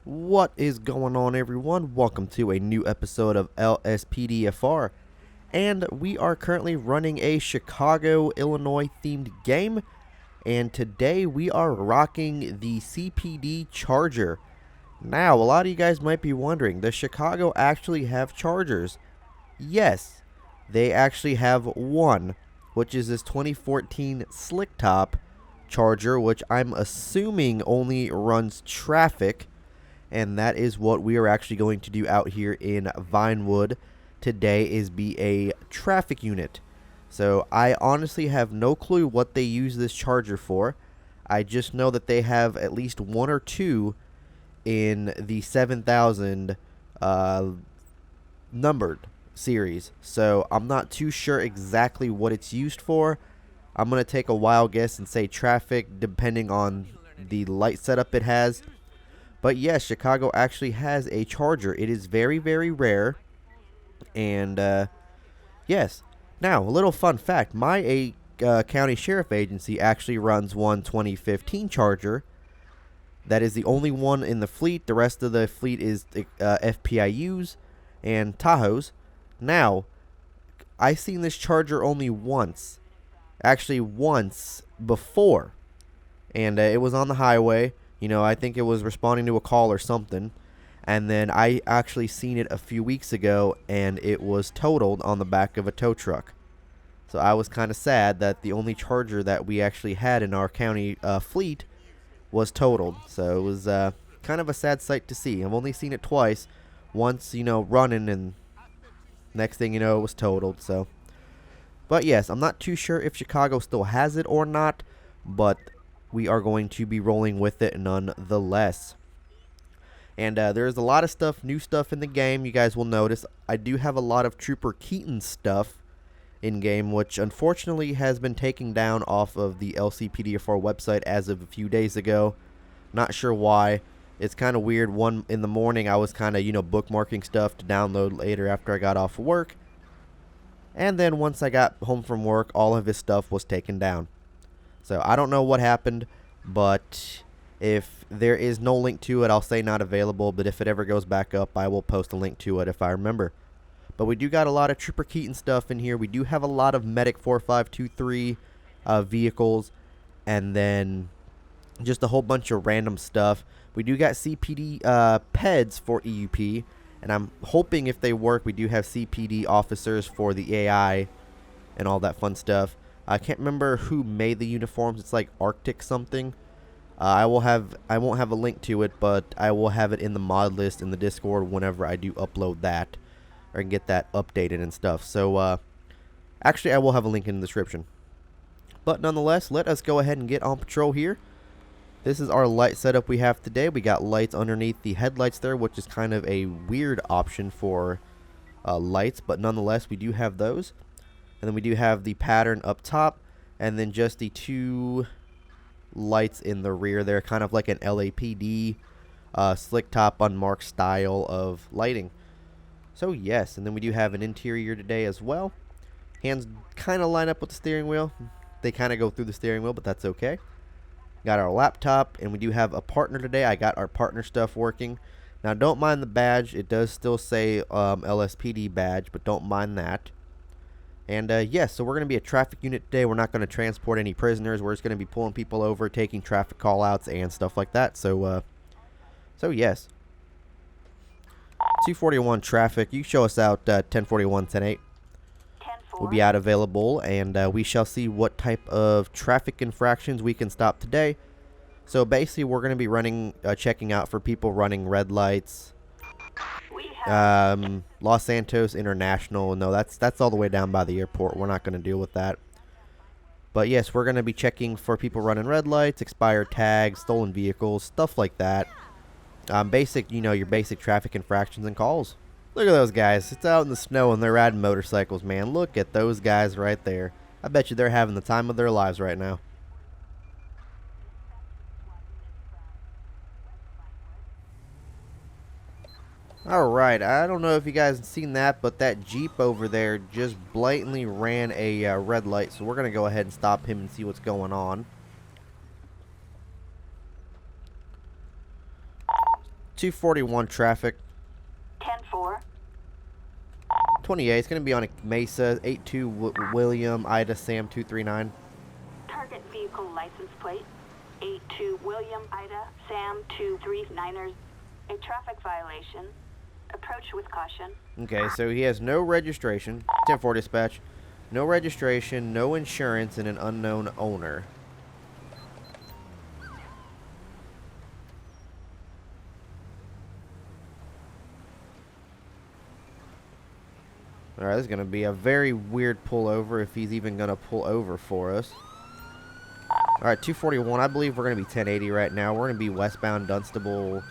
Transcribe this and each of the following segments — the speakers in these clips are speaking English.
What is going on, everyone? Welcome to a new episode of LSPDFR, and we are currently running a Chicago, Illinois themed game, and today we are rocking the CPD Charger. Now, a lot of you guys might be wondering, does Chicago actually have Chargers? Yes, they actually have one, which is this 2014 slicktop Charger, which I'm assuming only runs traffic. And that is what we are actually going to do out here in Vinewood today, is be a traffic unit. So I honestly have no clue what they use this charger for. I just know that they have at least one or two in the 7000 numbered series. So I'm not too sure exactly what it's used for. I'm going to take a wild guess and say traffic, depending on the light setup it has. But yes, Chicago actually has a charger. It is very, very rare. And yes. Now, a little fun fact. My county sheriff agency actually runs one 2015 charger. That is the only one in the fleet. The rest of the fleet is FPIUs and Tahoes. Now, I seen this charger only once. Actually, once before. And it was on the highway. You know, I think it was responding to a call or something. And then I actually seen it a few weeks ago, and it was totaled on the back of a tow truck. So I was kind of sad that the only charger that we actually had in our county fleet was totaled. So it was kind of a sad sight to see. I've only seen it twice. Once, you know, running, and next thing you know, it was totaled. So, but yes, I'm not too sure if Chicago still has it or not, but we are going to be rolling with it nonetheless. And there's a lot of stuff, new stuff in the game. You guys will notice I do have a lot of Trooper Keaton stuff in game, which unfortunately has been taken down off of the LCPDFR website as of a few days ago. Not sure why. It's kind of weird. One in the morning, I was kind of, bookmarking stuff to download later after I got off of work. And then once I got home from work, all of his stuff was taken down. So I don't know what happened, but if there is no link to it, I'll say not available. But if it ever goes back up, I will post a link to it if I remember. But we do got a lot of Trooper Keaton stuff in here. We do have a lot of Medic 4523 vehicles, and then just a whole bunch of random stuff. We do got CPD PEDs for EUP, and I'm hoping if they work, we do have CPD officers for the AI and all that fun stuff. I can't remember who made the uniforms. It's like Arctic something. I won't have a link to it, but I will have it in the mod list in the Discord whenever I do upload that or get that updated and stuff. So actually, I will have a link in the description. But nonetheless, let us go ahead and get on patrol here. This is our light setup we have today. We got lights underneath the headlights there, which is kind of a weird option for lights, but nonetheless, we do have those. And then we do have the pattern up top, and then just the two lights in the rear there, kind of like an LAPD slick top unmarked style of lighting. So yes, and then we do have an interior today as well. Hands kind of line up with the steering wheel. They kind of go through the steering wheel, but that's okay. Got our laptop, and we do have a partner today. I got our partner stuff working. Now don't mind the badge. It does still say LSPD badge, but don't mind that. And yes, so we're going to be a traffic unit today. We're not going to transport any prisoners. We're just going to be pulling people over, taking traffic callouts and stuff like that. So yes. 241 traffic. You show us out 1041, 108. Will be out available, and we shall see what type of traffic infractions we can stop today. So basically, we're going to be running, checking out for people running red lights. Los Santos International. No, that's all the way down by the airport. We're not going to deal with that. But yes, we're going to be checking for people running red lights, expired tags, stolen vehicles, stuff like that. Basic, your basic traffic infractions and calls. Look at those guys. It's out in the snow and they're riding motorcycles, man. Look at those guys right there. I bet you they're having the time of their lives right now. Alright, I don't know if you guys have seen that, but that Jeep over there just blatantly ran a red light, so we're going to go ahead and stop him and see what's going on. 241 traffic. 10-4. 28. It's going to be on a Mesa. 82 William Ida Sam 239. Target vehicle license plate. 82 William Ida Sam 239ers. A traffic violation. Approach with caution. Okay, so he has no registration. 10-4 dispatch. No registration, no insurance, and an unknown owner. Alright, this is going to be a very weird pullover if he's even going to pull over for us. Alright, 241. I believe we're going to be 1080 right now. We're going to be westbound Dunstable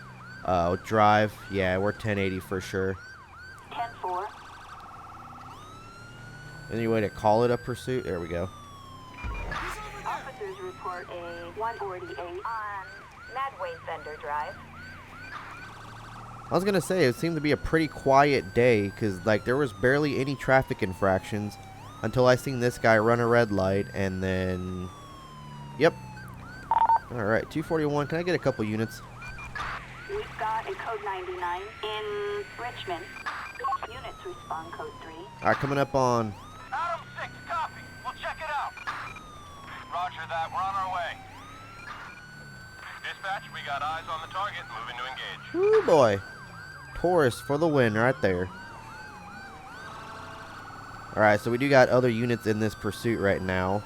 Drive. Yeah, we're 1080 for sure. 10-4. Any way to call it a pursuit? There we go. Officers report a 148 on Madway Fender Drive. I was going to say, it seemed to be a pretty quiet day because, like, there was barely any traffic infractions until I seen this guy run a red light and then... Yep. Alright, 241. Can I get a couple units? We've got a code 99 in Richmond. Units respond code 3. Alright, coming up on... Adam 6, copy. We'll check it out. Roger that. We're on our way. Dispatch, we got eyes on the target. Moving to engage. Woo boy. Taurus for the win right there. Alright, so we do got other units in this pursuit right now.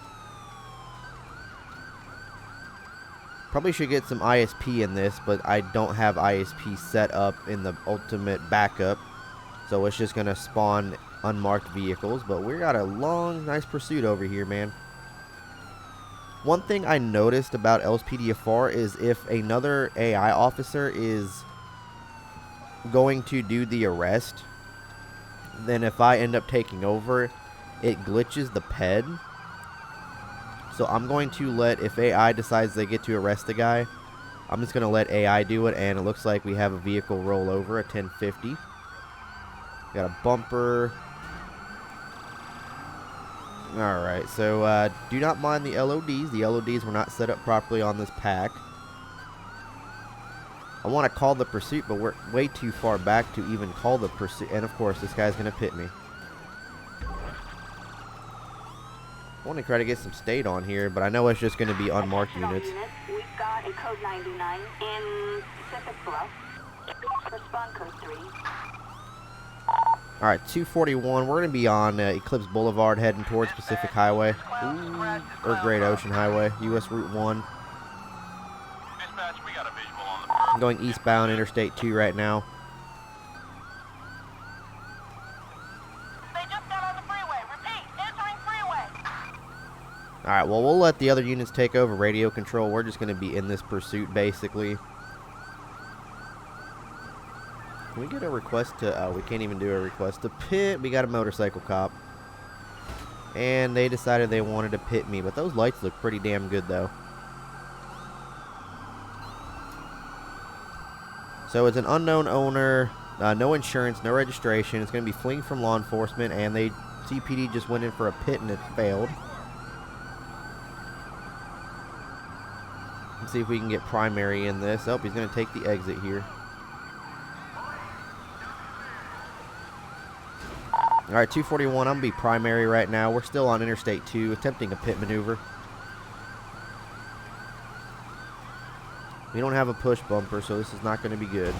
Probably should get some ISP in this, but I don't have ISP set up in the ultimate backup. So it's just going to spawn unmarked vehicles. But we got a long, nice pursuit over here, man. One thing I noticed about LSPDFR is if another AI officer is going to do the arrest, then if I end up taking over, it glitches the PED. So I'm going to let, if AI decides they get to arrest the guy, I'm just going to let AI do it, and it looks like we have a vehicle roll over, a 1050. Got a bumper. Alright, so do not mind the LODs. The LODs were not set up properly on this pack. I want to call the pursuit, but we're way too far back to even call the pursuit. And of course, this guy's going to pit me. I want to try to get some state on here, but I know it's just going to be unmarked units. We've got a code 99 in Pacific Bluff. Respond code 3. Alright, 241. We're going to be on Eclipse Boulevard heading towards Pacific Highway. Or Great Ocean Highway. US Route 1. Dispatch, we got a visual on the I'm going eastbound Interstate 2 right now. They just got on the freeway. Repeat, entering freeway. Alright, well, we'll let the other units take over radio control. We're just going to be in this pursuit, basically. Can we get a request to... we can't even do a request to pit. We got a motorcycle cop. And they decided they wanted to pit me. But those lights look pretty damn good, though. So it's an unknown owner. No insurance, no registration. It's going to be fleeing from law enforcement. And CPD just went in for a pit and it failed. Let's see if we can get primary in this. Oh, he's going to take the exit here. Alright, 241, I'm going to be primary right now. We're still on Interstate 2, attempting a pit maneuver. We don't have a push bumper, so this is not going to be good.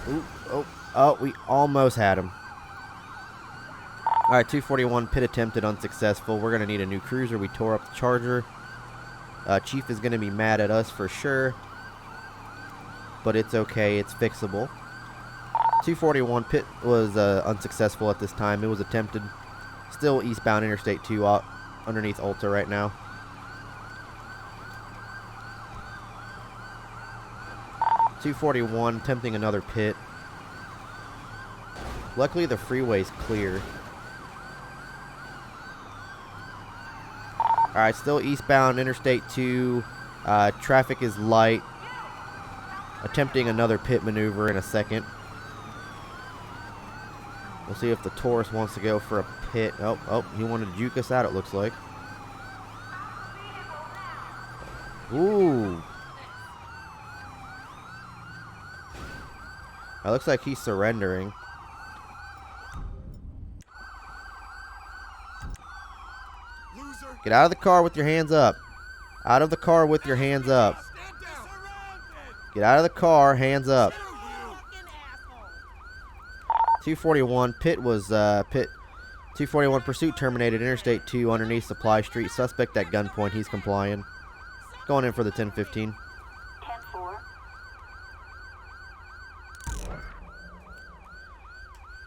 Ooh, oh, we almost had him. Alright, 241, pit attempted, unsuccessful. We're going to need a new cruiser. We tore up the Charger. Chief is going to be mad at us for sure. But it's okay, it's fixable. 241 pit was unsuccessful at this time. It was attempted. Still eastbound Interstate 2 underneath Ulta right now. .241 attempting another pit. Luckily the freeway's clear. Alright, still eastbound Interstate 2. Traffic is light. Attempting another pit maneuver in a second. We'll see if the Taurus wants to go for a pit. Oh, he wanted to juke us out, it looks like. Ooh. It looks like he's surrendering. Get out of the car with your hands up. Out of the car with your hands up. Get out of the car, hands up. 241, Pitt 241 pursuit terminated, Interstate 2 underneath Supply Street. Suspect at gunpoint, he's complying. Going in for the 10-15. 10-4.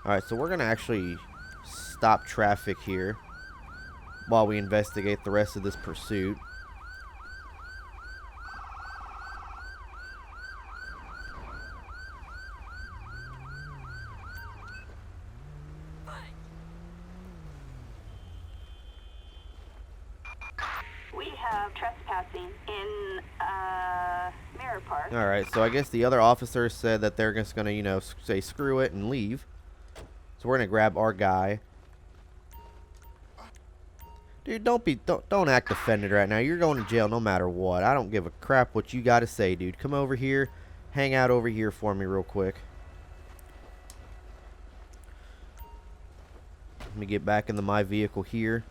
Alright, so we're going to actually stop traffic here while we investigate the rest of this pursuit. We have trespassing in Mirror Park. Alright, so I guess the other officers said that they're just going to, you know, say screw it and leave. So we're going to grab our guy. Dude, don't act offended right now. You're going to jail no matter what. I don't give a crap what you got to say, dude. Come over here. Hang out over here for me real quick. Let me get back into my vehicle here.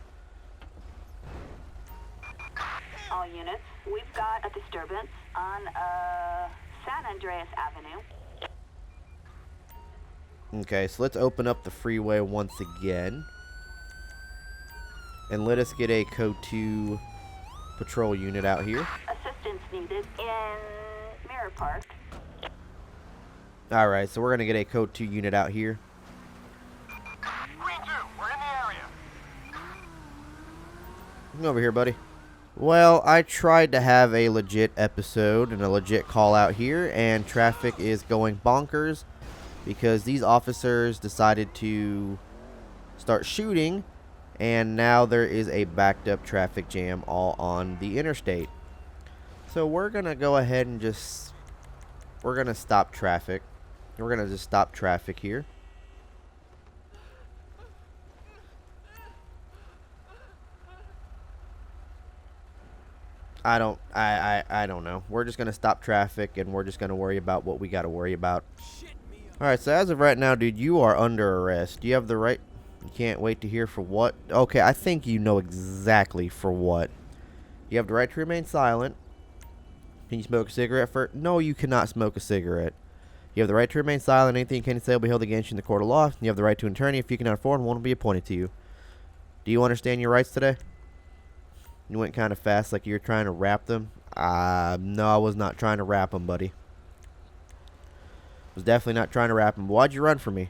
All units, we've got a disturbance on San Andreas Avenue. Okay, so let's open up the freeway once again. And let us get a Code 2 patrol unit out here. Assistance needed in Mirror Park. Alright, so we're going to get a Code 2 unit out here. Green 2, we're in the area. Come over here, buddy. Well, I tried to have a legit episode and a legit call out here, and traffic is going bonkers because these officers decided to start shooting, and now there is a backed up traffic jam all on the interstate. So we're going to go ahead and we're going to stop traffic. We're going to just stop traffic here. I don't know. We're just going to stop traffic, and we're just going to worry about what we got to worry about. Alright, so as of right now, dude, you are under arrest. Do you have the right... You can't wait to hear for what? Okay, I think you know exactly for what. You have the right to remain silent. Can you smoke a cigarette first? No, you cannot smoke a cigarette. You have the right to remain silent. Anything you can say will be held against you in the court of law. You have the right to an attorney. If you cannot afford one will be appointed to you. Do you understand your rights today? You went kind of fast, like you were trying to rap them. No, I was not trying to rap them, buddy. Was definitely not trying to rap them. Why'd you run from me?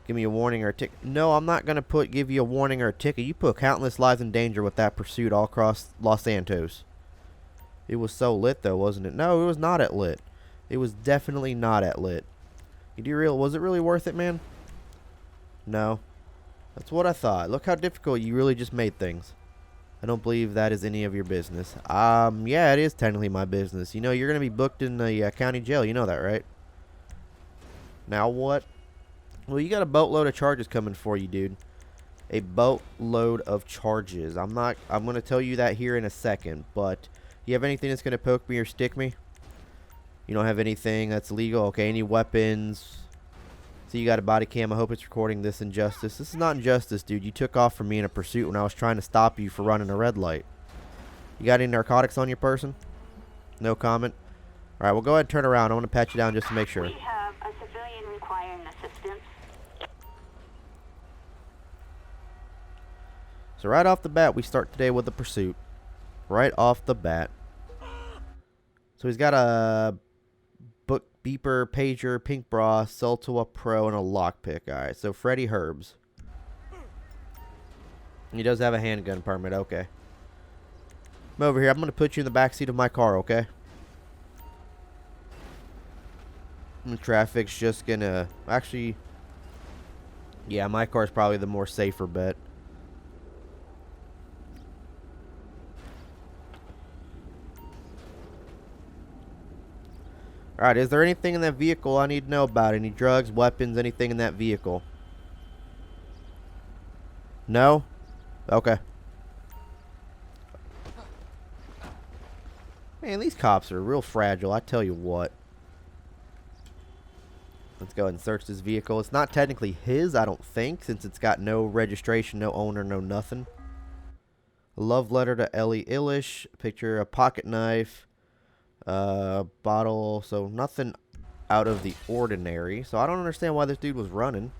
Give me a warning or a ticket. No, I'm not going to give you a warning or a ticket. You put countless lives in danger with that pursuit all across Los Santos. It was so lit, though, wasn't it? No, it was not at lit. It was definitely not at lit. Was it really worth it, man? No. That's what I thought. Look how difficult you really just made things. I don't believe that is any of your business. Yeah, it is technically my business. You know, you're going to be booked in the county jail. You know that, right? Now what? Well, you got a boatload of charges coming for you, dude. A boatload of charges. I'm going to tell you that here in a second, but you have anything that's going to poke me or stick me? You don't have anything that's legal? Okay, any weapons? So you got a body cam. I hope it's recording this injustice. This is not injustice, dude. You took off from me in a pursuit when I was trying to stop you for running a red light. You got any narcotics on your person? No comment? Alright, well, go ahead and turn around. I want to pat you down just to make sure. We have a civilian requiring assistance. So right off the bat, we start today with the pursuit. Right off the bat. So he's got a book beeper, pager, pink bra, Celtua Pro, and a lockpick. Alright, so Freddie Herbs. He does have a handgun permit, okay. Come over here. I'm going to put you in the backseat of my car, okay? And the traffic's just going to... Actually... Yeah, my car's probably the more safer bet. Alright, is there anything in that vehicle I need to know about? Any drugs, weapons, anything in that vehicle? No? Okay. Man, these cops are real fragile, I tell you what. Let's go ahead and search this vehicle. It's not technically his, I don't think, since it's got no registration, no owner, no nothing. A love letter to Ellie Illish. Picture, a pocket knife. Bottle. So nothing out of the ordinary. So I don't understand why this dude was running.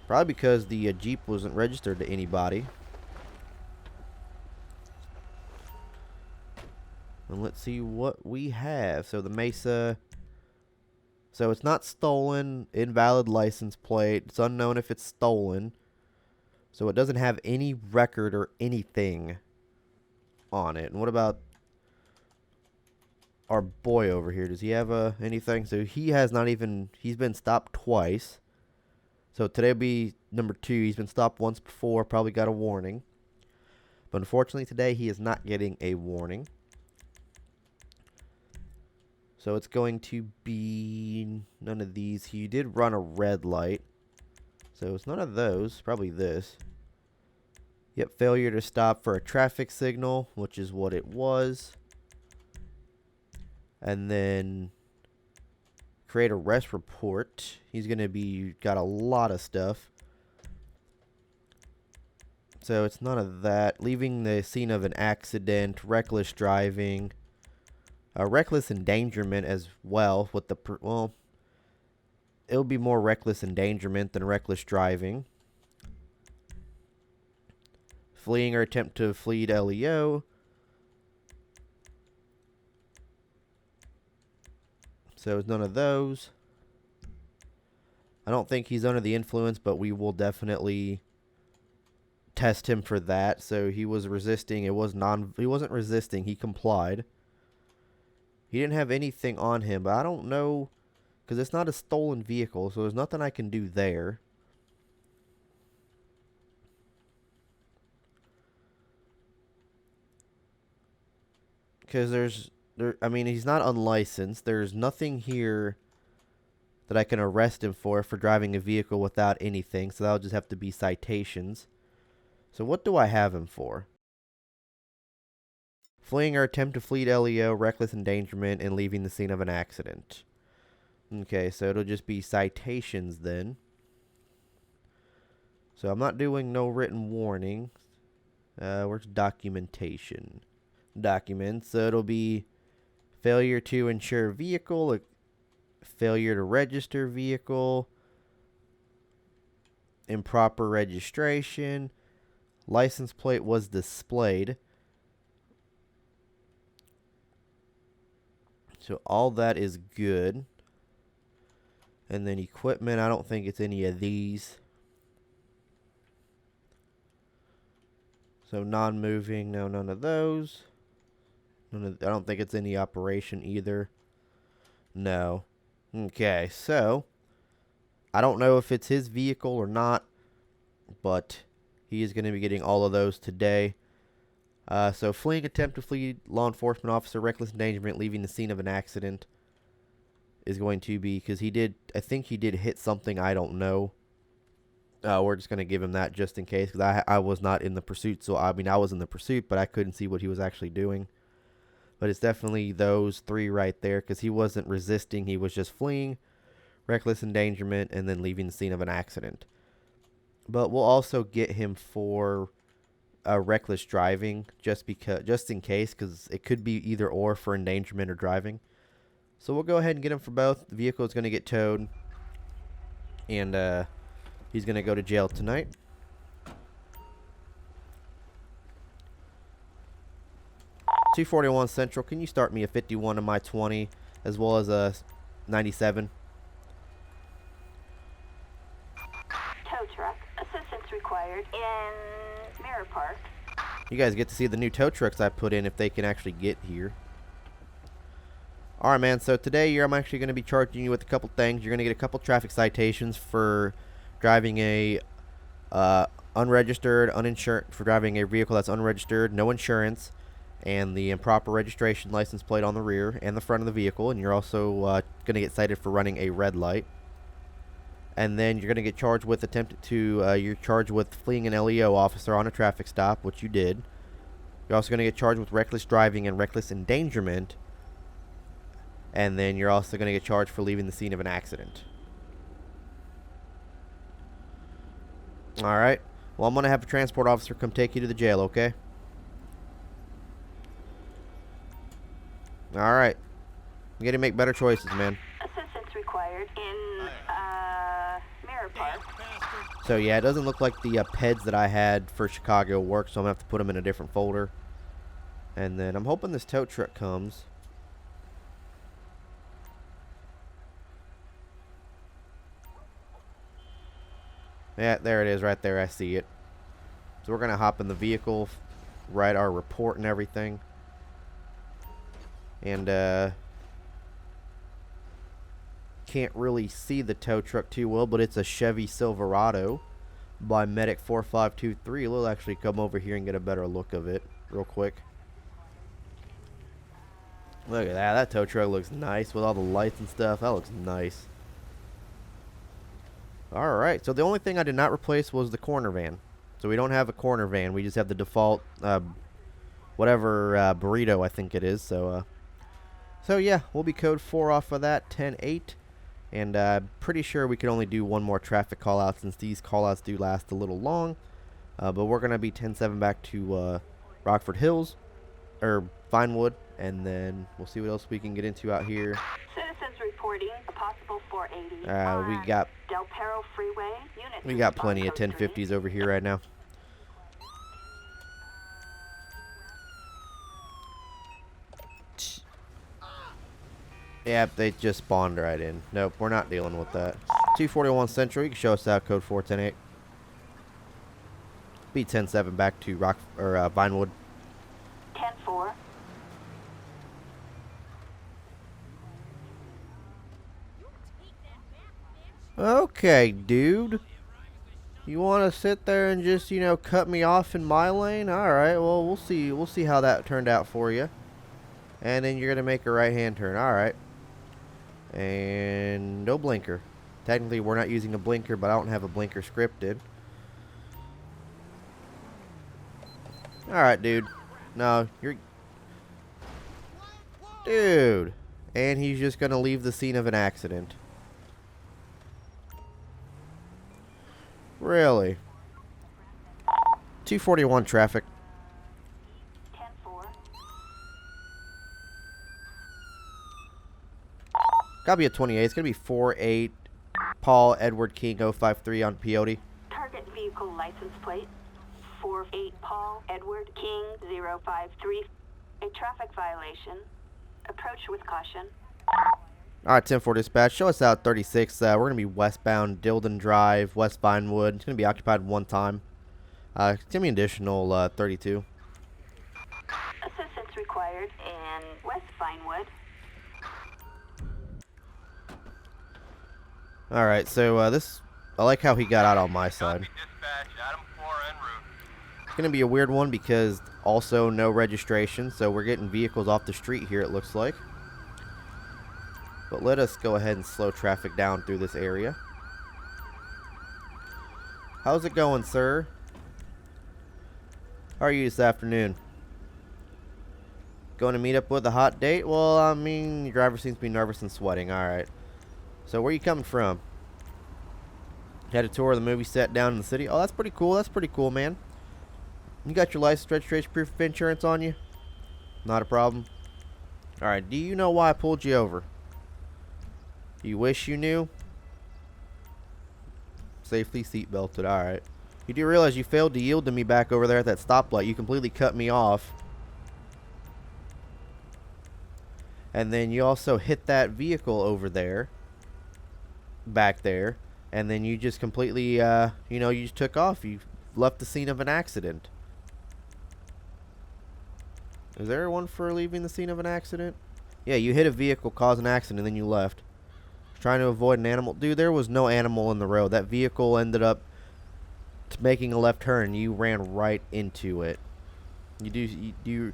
Probably because the Jeep wasn't registered to anybody. And let's see what we have. So the Mesa. So it's not stolen. Invalid license plate. It's unknown if it's stolen. So it doesn't have any record or anything on it. And what about our boy over here? Does he have anything? So he has not even. He's been stopped twice. So today will be number 2. He's been stopped once before. Probably got a warning. But unfortunately today he is not getting a warning. So it's going to be none of these. He did run a red light. So it's none of those. Probably this. Yep, failure to stop for a traffic signal, which is what it was. And then create arrest report. He's going to be got a lot of stuff. So it's none of that. Leaving the scene of an accident, reckless driving. Reckless endangerment as well. With the well, it'll be more reckless endangerment than reckless driving. Fleeing or attempt to flee to LEO. So it's none of those. I don't think he's under the influence, but we will definitely test him for that. So he was resisting. He wasn't resisting. He complied. He didn't have anything on him, but I don't know, because it's not a stolen vehicle, so there's nothing I can do there. Because I mean, he's not unlicensed. There's nothing here that I can arrest him for driving a vehicle without anything, so that'll just have to be citations. So what do I have him for? Fleeing or attempt to flee to LEO, reckless endangerment, and leaving the scene of an accident. Okay, so it'll just be citations then. So I'm not doing no written warning. Where's documentation? Documents. So it'll be failure to insure vehicle, failure to register vehicle, improper registration, license plate was displayed. So all that is good. And then equipment, I don't think it's any of these. So non-moving, no, none of those. I don't think it's any operation either. No. Okay, so I don't know if it's his vehicle or not, but he is going to be getting all of those today. So fleeing, attempt to flee, law enforcement officer, reckless endangerment, leaving the scene of an accident is going to be, because I think he did hit something, I don't know. We're just going to give him that just in case, because I was not in the pursuit. So, I mean, I was in the pursuit, but I couldn't see what he was actually doing. But it's definitely those 3 right there, because he wasn't resisting. He was just fleeing, reckless endangerment, and then leaving the scene of an accident. But we'll also get him for reckless driving, just in case, because it could be either or for endangerment or driving. So we'll go ahead and get him for both. The vehicle is going to get towed, and he's going to go to jail tonight. .241 Central, can you start me a 51 in my 20, as well as a 97? Tow truck. Assistance required in Mirror Park. You guys get to see the new tow trucks I put in if they can actually get here. Alright, man, so today I'm actually going to be charging you with a couple things. You're going to get a couple traffic citations for driving a unregistered, uninsured, for driving a vehicle that's unregistered, no insurance, and the improper registration license plate on the rear and the front of the vehicle. And you're also going to get cited for running a red light. And then you're going to get charged with you're charged with fleeing an LEO officer on a traffic stop, which you did. You're also going to get charged with reckless driving and reckless endangerment. And then you're also going to get charged for leaving the scene of an accident. Alright. Well, I'm going to have a transport officer come take you to the jail, okay? Alright. You got to make better choices, man. Assistance required in, Mirror Park. So, yeah, it doesn't look like the PEDs that I had for Chicago work, so I'm going to have to put them in a different folder. And then I'm hoping this tow truck comes. Yeah, there it is right there. I see it. So we're going to hop in the vehicle, write our report and everything. And, can't really see the tow truck too well, but it's a Chevy Silverado by Medic 4523. We'll actually come over here and get a better look of it real quick. Look at that. That tow truck looks nice with all the lights and stuff. That looks nice. Alright, so the only thing I did not replace was the corner van. So we don't have a corner van. We just have the default, whatever burrito I think it is. So yeah, we'll be code 4 off of that, 10-8. And pretty sure we can only do one more traffic call out since these call outs do last a little long. But we're going to be 10-7 back to Rockford Hills, or Vinewood. And then we'll see what else we can get into out here. Citizens reporting a possible 480 We got Del Perro Freeway. Units we got respond plenty of code 1050s over here right now. Yep, they just spawned right in. Nope, we're not dealing with that. 241 Central, you can show us out, code 410-8. Be 10-7 back to Vinewood. 10-4. Okay, dude. You want to sit there and just, you know, cut me off in my lane? Alright, well, we'll see. We'll see how that turned out for you. And then you're going to make a right-hand turn. Alright. And no blinker. Technically, we're not using a blinker, but I don't have a blinker scripted. Alright, dude. No, you're... Dude. And he's just going to leave the scene of an accident. Really? 241 traffic. 10-4. Gotta be a 28. It's gonna be 48 Paul Edward King 053 on peyote. Target vehicle license plate 48 Paul Edward King 053. A traffic violation. Approach with caution. Alright, 10-4 dispatch. Show us out 36. We're going to be westbound Dilden Drive, West Vinewood. It's going to be occupied one time. It's going to be an additional 32. Assistance required in West Vinewood. Alright, so this... I like how he got out on my side. Dispatch, Adam 4 en route. It's going to be a weird one because also no registration. So we're getting vehicles off the street here, it looks like. But let us go ahead and slow traffic down through this area. How's it going, sir? How are you this afternoon? Going to meet up with a hot date? Well, I mean, your driver seems to be nervous and sweating. Alright. So, where are you coming from? Had a tour of the movie set down in the city? Oh, that's pretty cool. That's pretty cool, man. You got your license, registration, proof of insurance on you? Not a problem. Alright, do you know why I pulled you over? You wish you knew? Safely seatbelted. Alright. You do realize you failed to yield to me back over there at that stoplight. You completely cut me off. And then you also hit that vehicle over there. Back there. And then you just completely, you know, you just took off. You left the scene of an accident. Is there one for leaving the scene of an accident? Yeah, you hit a vehicle, caused an accident, and then you left. Trying to avoid an animal. Dude, there was no animal in the road. That vehicle ended up making a left turn. You ran right into it. You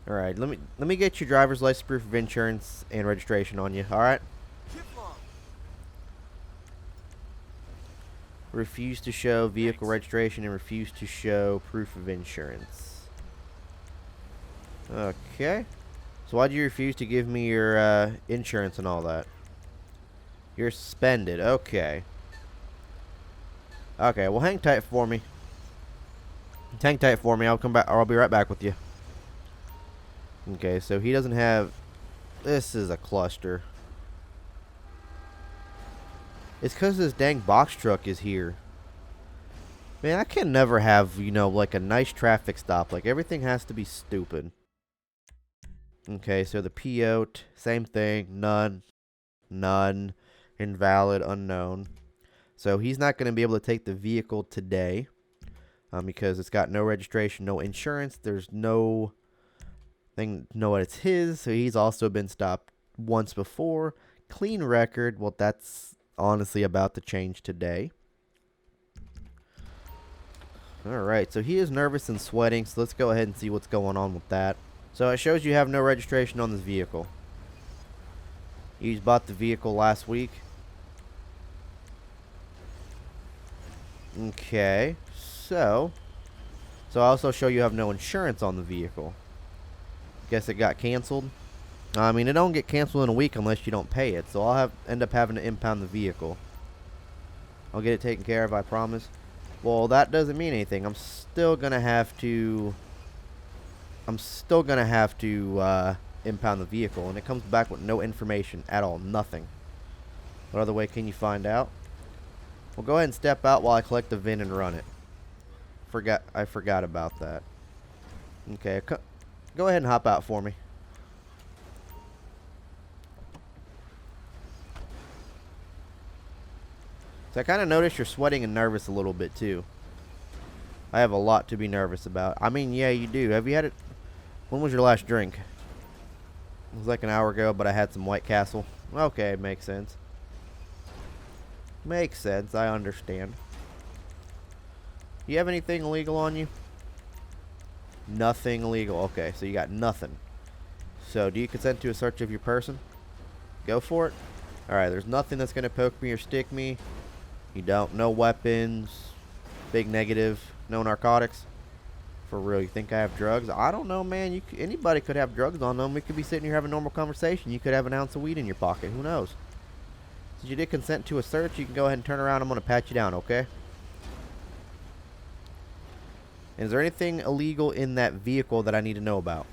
Alright, let me get your driver's license, proof of insurance, and registration on you, alright? Refuse to show vehicle registration and refuse to show proof of insurance. Okay. So why'd you refuse to give me your insurance and all that? You're suspended. Okay. Okay, well hang tight for me. Hang tight for me. I'll come back, or I'll be right back with you. Okay, so he doesn't have... This is a cluster. It's because this dang box truck is here. Man, I can never have, you know, like a nice traffic stop. Like, everything has to be stupid. Okay, so the PO, same thing. None. None. Invalid. Unknown. So he's not going to be able to take the vehicle today. Because it's got no registration, no insurance. There's no thing, no, it's his. So he's also been stopped once before. Clean record. Well, that's honestly about to change today. Alright, so he is nervous and sweating. So let's go ahead and see what's going on with that. So it shows you have no registration on this vehicle. You just bought the vehicle last week. Okay. So I also show you have no insurance on the vehicle. Guess it got canceled. I mean, it don't get canceled in a week unless you don't pay it. So I'll end up having to impound the vehicle. I'll get it taken care of, I promise. Well, that doesn't mean anything. I'm still gonna have to impound the vehicle, and it comes back with no information at all, nothing. What other way can you find out? Well, go ahead and step out while I collect the VIN and run it. I forgot about that. Okay, go ahead and hop out for me. So I kind of noticed you're sweating and nervous a little bit too. I have a lot to be nervous about. I mean, yeah, you do. Have you had it? When was your last drink? It was like an hour ago, but I had some White Castle. Okay, makes sense. Makes sense, I understand. You have anything illegal on you? Nothing illegal. Okay, so you got nothing. So, do you consent to a search of your person? Go for it. Alright, there's nothing that's going to poke me or stick me. You don't. No weapons. Big negative. No narcotics. For real, you think I have drugs? I don't know, man. Anybody could have drugs on them. We could be sitting here having a normal conversation. You could have an ounce of weed in your pocket. Who knows? Since you did consent to a search, you can go ahead and turn around. I'm going to pat you down, okay? And is there anything illegal in that vehicle that I need to know about?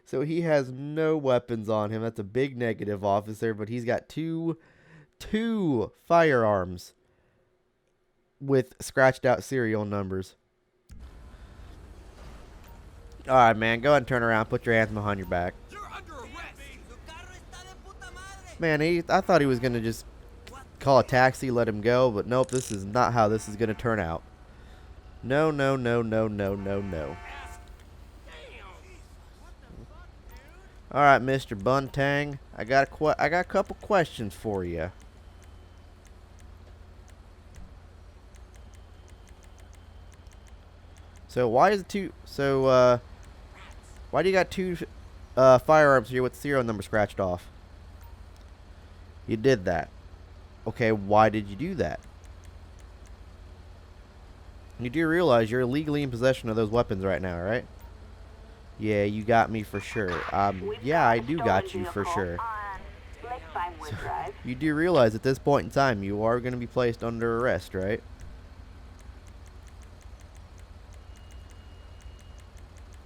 So he has no weapons on him. That's a big negative, officer. But he's got two firearms with scratched out serial numbers. All right, man. Go ahead and turn around. Put your hands behind your back. Man, I thought he was going to just call a taxi, let him go. But nope, this is not how this is going to turn out. No, no, no, no, no, no, no. All right, Mr. Buntang. I got a couple questions for you. So why do you got two firearms here with serial number scratched off? You did that. Okay, why did you do that? You do realize you're illegally in possession of those weapons right now, right? Yeah, you got me for sure. Yeah, I do got you for sure. So, you do realize at this point in time you are going to be placed under arrest, right?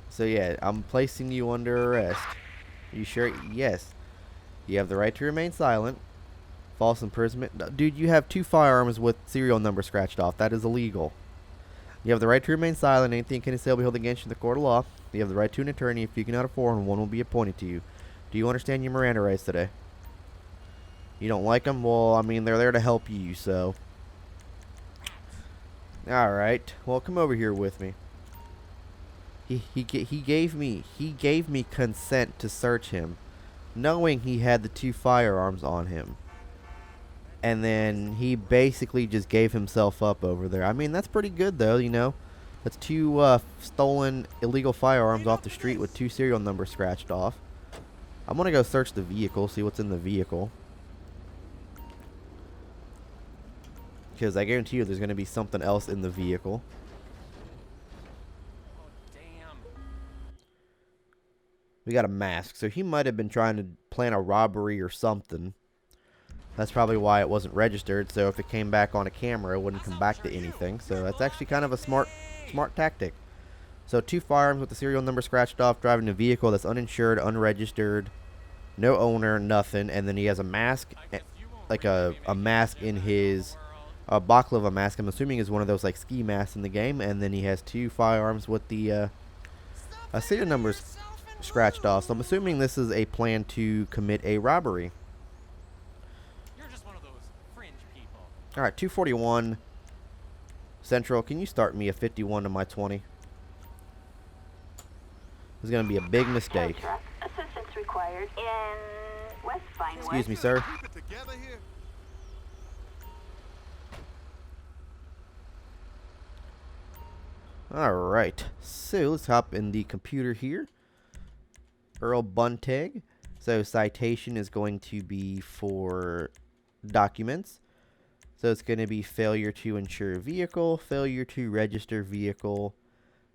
So yeah, I'm placing you under arrest. You sure? Yes. You have the right to remain silent. False imprisonment. No, dude, you have two firearms with serial number scratched off. That is illegal. You have the right to remain silent. Anything can still be held against you in the court of law. You have the right to an attorney. If you cannot afford one, one will be appointed to you. Do you understand your Miranda rights today? You don't like them? Well, I mean, they're there to help you, so. Alright. Well, come over here with me. He gave me consent to search him, knowing he had the two firearms on him. And then he basically just gave himself up over there. I mean, that's pretty good, though, you know. That's 2 stolen illegal firearms off the street with 2 serial numbers scratched off. I'm going to go search the vehicle, see what's in the vehicle. Because I guarantee you there's going to be something else in the vehicle. We got a mask, so he might have been trying to plan a robbery or something. That's probably why it wasn't registered, so if it came back on a camera, it wouldn't come back to anything. So that's actually kind of a smart tactic. So 2 firearms with the serial number scratched off, driving a vehicle that's uninsured, unregistered, no owner, nothing. And then he has a mask, like a mask in his, a baklava mask, I'm assuming is one of those like ski masks in the game. And then he has 2 firearms with the serial numbers scratched off. So I'm assuming this is a plan to commit a robbery. Alright, 241 Central. Can you start me a 51 to my 20? This is going to be a big mistake. Assistance required in West Vinewood. Excuse me, sir. Alright, so let's hop in the computer here. Earl Buntag. So citation is going to be for documents. So it's going to be failure to insure vehicle, failure to register vehicle,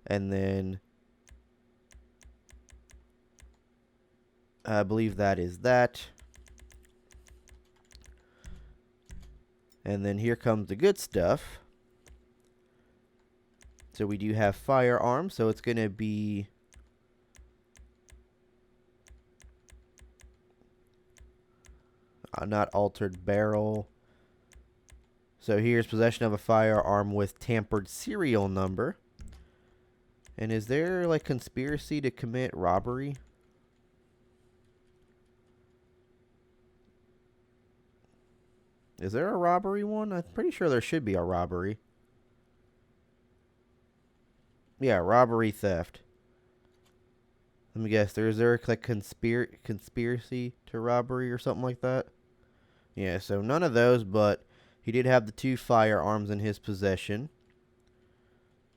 and then I believe that is that. And then here comes the good stuff. So we do have firearms, so it's going to be not altered barrel. So here's possession of a firearm with tampered serial number. And is there like conspiracy to commit robbery? Is there a robbery one? I'm pretty sure there should be a robbery. Yeah, robbery, theft. Let me guess. Is there like conspiracy to robbery or something like that? Yeah, so none of those, but he did have the 2 firearms in his possession.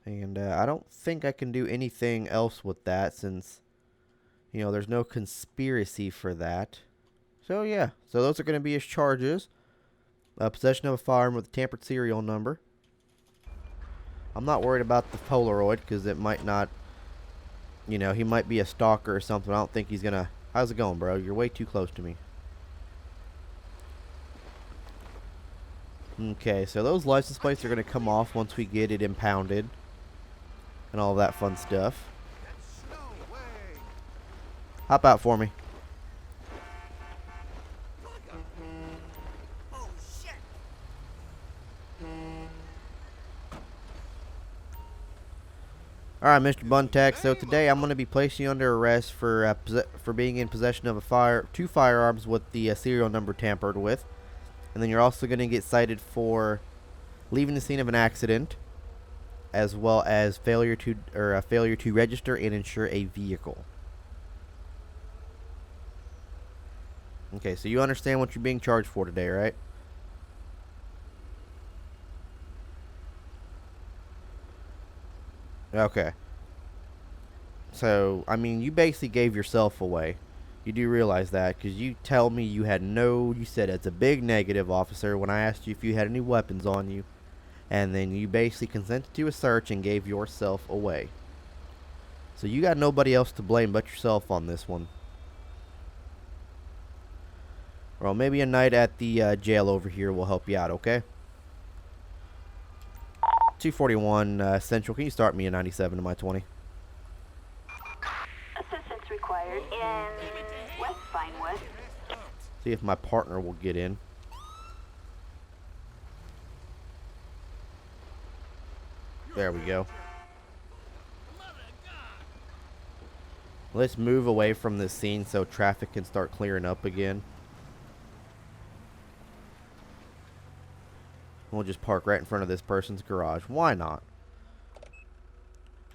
And I don't think I can do anything else with that since, you know, there's no conspiracy for that. So, yeah. So, those are going to be his charges. Possession of a firearm with a tampered serial number. I'm not worried about the Polaroid because it might not, you know, he might be a stalker or something. I don't think he's going to... How's it going, bro? You're way too close to me. Okay, so those license plates are going to come off once we get it impounded. And all that fun stuff. Hop out for me. Alright, Mr. Buntag, so today I'm going to be placing you under arrest for being in possession of 2 firearms with the serial number tampered with. And then you're also going to get cited for leaving the scene of an accident, as well as failure to register and insure a vehicle. Okay, so you understand what you're being charged for today, right? Okay. So, I mean, you basically gave yourself away. You do realize that, because you tell me you had you said it's a big negative, officer, when I asked you if you had any weapons on you. And then you basically consented to a search and gave yourself away. So you got nobody else to blame but yourself on this one. Well, maybe a night at the jail over here will help you out, okay? 241 Central, can you start me a 97 to my 20? Assistance required in West Vinewood. See if my partner will get in. There we go. Let's move away from this scene so traffic can start clearing up again. We'll just park right in front of this person's garage. Why not?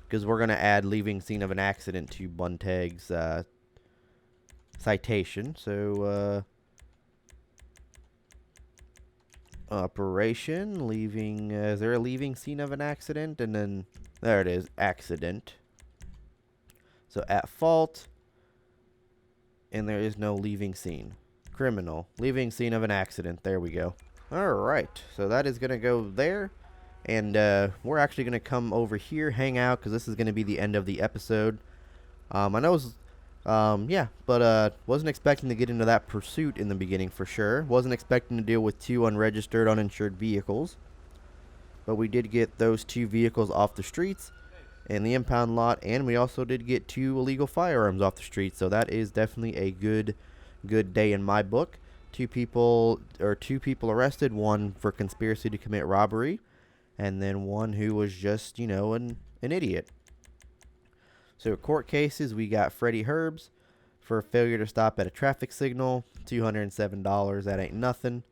Because we're going to add leaving scene of an accident to Buntag's citation. So, Operation, leaving, is there a leaving scene of an accident? And then, there it is, accident. So at fault, and there is no leaving scene. Criminal, leaving scene of an accident, there we go. Alright, so that is going to go there. And we're actually going to come over here, hang out, because this is going to be the end of the episode. I know it was, yeah, but wasn't expecting to get into that pursuit in the beginning for sure. Wasn't expecting to deal with 2 unregistered, uninsured vehicles. But we did get those 2 vehicles off the streets in the impound lot, and we also did get 2 illegal firearms off the street. So that is definitely a good day in my book. 2 people arrested, 1 for conspiracy to commit robbery, and then 1 who was just, you know, an idiot. So court cases, we got Freddie Herbs for failure to stop at a traffic signal, $207, that ain't nothing.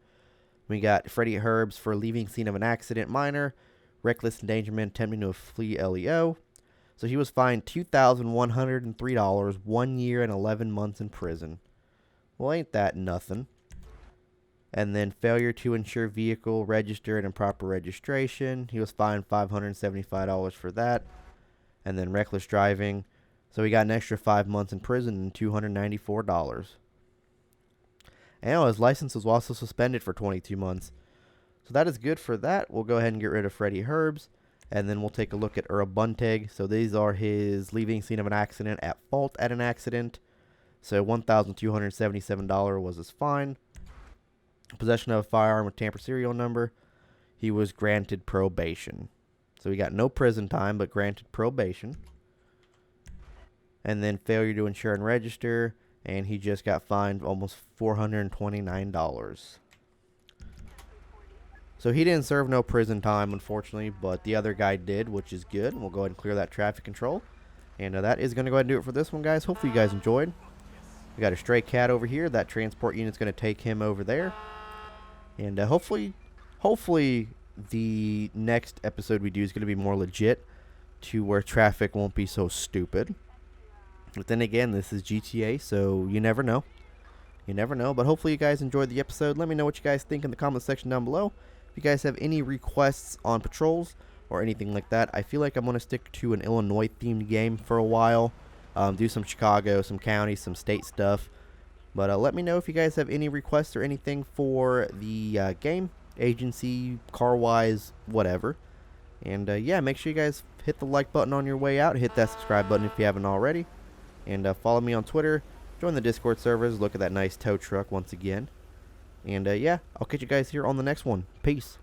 We got Freddie Herbs for leaving scene of an accident minor, reckless endangerment, attempting to flee LEO. So he was fined $2,103, 1 year and 11 months in prison. Well, ain't that nothing? And then failure to insure vehicle registered and proper registration. He was fined $575 for that. And then reckless driving. So he got an extra 5 months in prison and $294. And his license was also suspended for 22 months. So that is good for that. We'll go ahead and get rid of Freddie Herbs. And then we'll take a look at Earl Buntag. So these are his leaving scene of an accident, at fault at an accident. So $1,277 was his fine. Possession of a firearm with tamper serial number. He was granted probation. So he got no prison time, but granted probation. And then failure to insure and register. And he just got fined almost $429. So he didn't serve no prison time, unfortunately, but the other guy did, which is good. We'll go ahead and clear that traffic control. And that is going to go ahead and do it for this one, guys. Hopefully you guys enjoyed. We got a stray cat over here. That transport unit's going to take him over there. And hopefully the next episode we do is going to be more legit, to where traffic won't be so stupid. But then again, this is GTA, so you never know. You never know. But hopefully you guys enjoyed the episode. Let me know what you guys think in the comment section down below. If you guys have any requests on patrols or anything like that, I feel like I'm going to stick to an Illinois-themed game for a while. Do some Chicago, some county, some state stuff. But let me know if you guys have any requests or anything for the game, agency, car-wise, whatever. And yeah, make sure you guys hit the like button on your way out. Hit that subscribe button if you haven't already. And follow me on Twitter. Join the Discord servers. Look at that nice tow truck once again. And yeah, I'll catch you guys here on the next one. Peace.